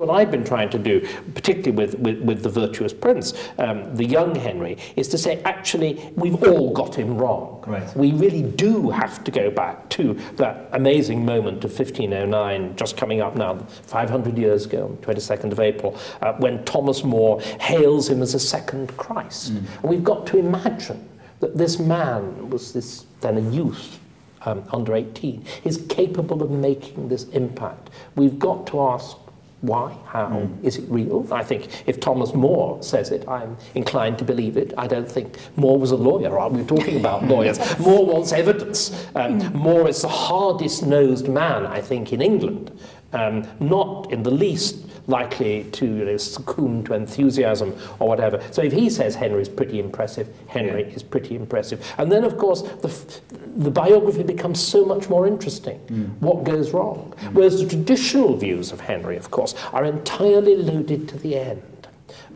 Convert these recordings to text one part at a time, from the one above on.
What I've been trying to do, particularly with the virtuous prince, the young Henry, is to say, actually, we've all got him wrong. Right. We really do have to go back to that amazing moment of 1509, just coming up now, 500 years ago, on the 22nd of April, when Thomas More hails him as a second Christ. And we've got to imagine that this man was then a youth, under 18, is capable of making this impact. We've got to ask, why? How? Is it real? I think if Thomas More says it, I'm inclined to believe it. I don't think More was a lawyer. Are we talking about lawyers? More wants evidence. More is the hardest-nosed man, I think, in England. Not in the least likely to succumb to enthusiasm or whatever. So if he says Henry's pretty impressive, Henry is pretty impressive. And then, of course, the biography becomes so much more interesting. What goes wrong? Whereas the traditional views of Henry, of course, are entirely loaded to the end.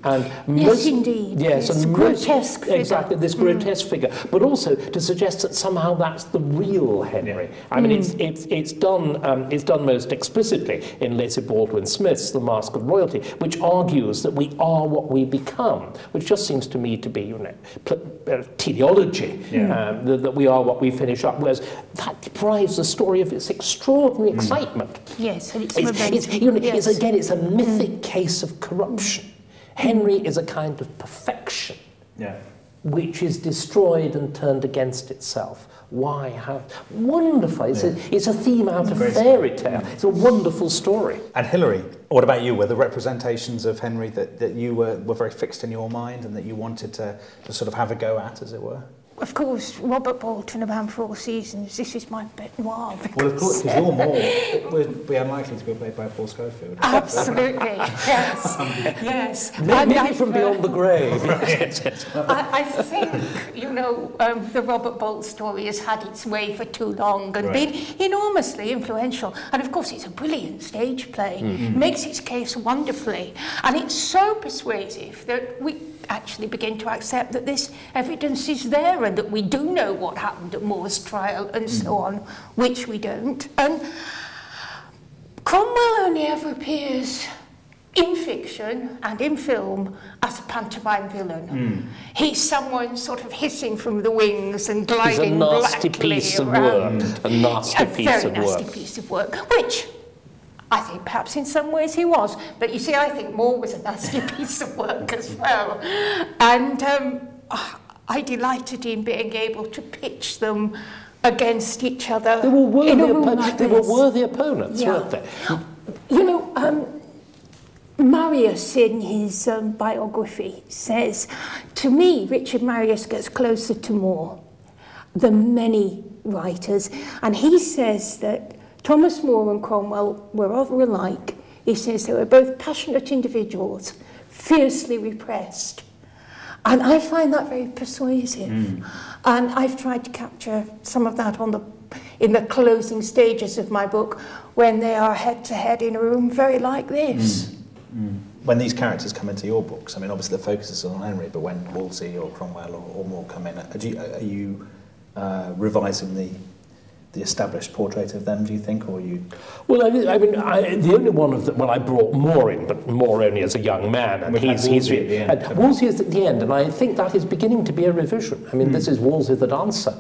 And yes, indeed. Yes, and grotesque figure. Exactly, this grotesque figure. But also to suggest that somehow that's the real Henry. I mean, it's done most explicitly in Lacey Baldwin Smith's The Mask of Royalty, which argues that we are what we become, which just seems to me to be, teleology, that we are what we finish up. Whereas that deprives the story of its extraordinary excitement. Yes, and it's it's a mythic case of corruption. Henry is a kind of perfection, which is destroyed and turned against itself. Why? How wonderful! It's a theme out of fairy tale. It's a wonderful story. And Hilary, what about you? Were the representations of Henry that you were very fixed in your mind and that you wanted to sort of have a go at, as it were? Of course, Robert Bolton, A Man for All Seasons, this is my bête noire. Well, of course, because you're More would be unlikely to be played by Paul Schofield. Absolutely, yes, yes. Maybe from beyond the grave. I think, the Robert Bolt story has had its way for too long and been enormously influential. And of course, it's a brilliant stage play. Makes its case wonderfully. And it's so persuasive that we actually begin to accept that this evidence is there and that we do know what happened at More's trial and so on, which we don't. And Cromwell only ever appears in fiction and in film as a pantomime villain. He's someone sort of hissing from the wings and gliding blackly around. A nasty piece of work. A very nasty piece of work, which I think perhaps in some ways he was. But you see, I think More was a nasty piece of work as well. And I delighted in being able to pitch them against each other. They were worthy opponents, weren't they? Marius, in his biography, says, to me, Richard Marius gets closer to More than many writers. And he says that Thomas More and Cromwell were rather alike. He says they were both passionate individuals, fiercely repressed. And I find that very persuasive. And I've tried to capture some of that in the closing stages of my book, when they are head-to-head in a room very like this. When these characters come into your books, I mean, obviously the focus is on Henry, but when Wolsey or Cromwell or More come in, are you revising the established portrait of them, do you think, or you? Well, the only one of them, I brought More in, but More only as a young man, and Wolsey is at the end, and I think that is beginning to be a revision. I mean, this is Wolsey the dancer.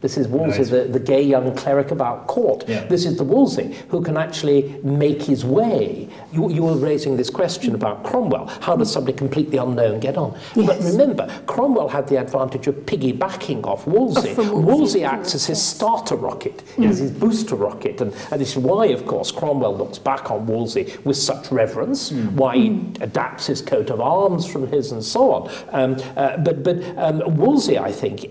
This is Wolsey, the gay young cleric about court. This is the Wolsey who can actually make his way. You were raising this question about Cromwell. How does somebody completely unknown get on? Yes. But remember, Cromwell had the advantage of piggybacking off Wolsey. Wolsey acts as his starter rocket, his booster rocket. And this is why, of course, Cromwell looks back on Wolsey with such reverence, why he adapts his coat of arms from his and so on. But Wolsey, I think,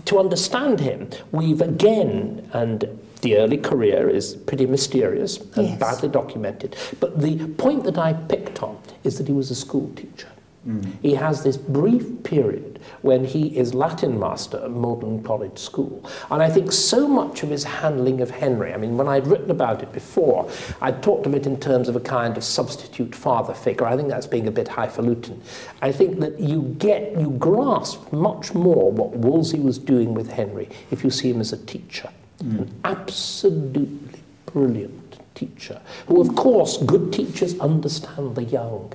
to understand him, we've again, and the early career is pretty mysterious and badly documented, but the point that I picked on is that he was a school teacher. He has this brief period when he is Latin master at Magdalen College School. And I think so much of his handling of Henry, I mean, when I'd written about it before, I'd talked of it in terms of a kind of substitute father figure. I think that's being a bit highfalutin. I think that you grasp much more what Wolsey was doing with Henry if you see him as a teacher. An absolutely brilliant teacher, who, of course, good teachers understand the young.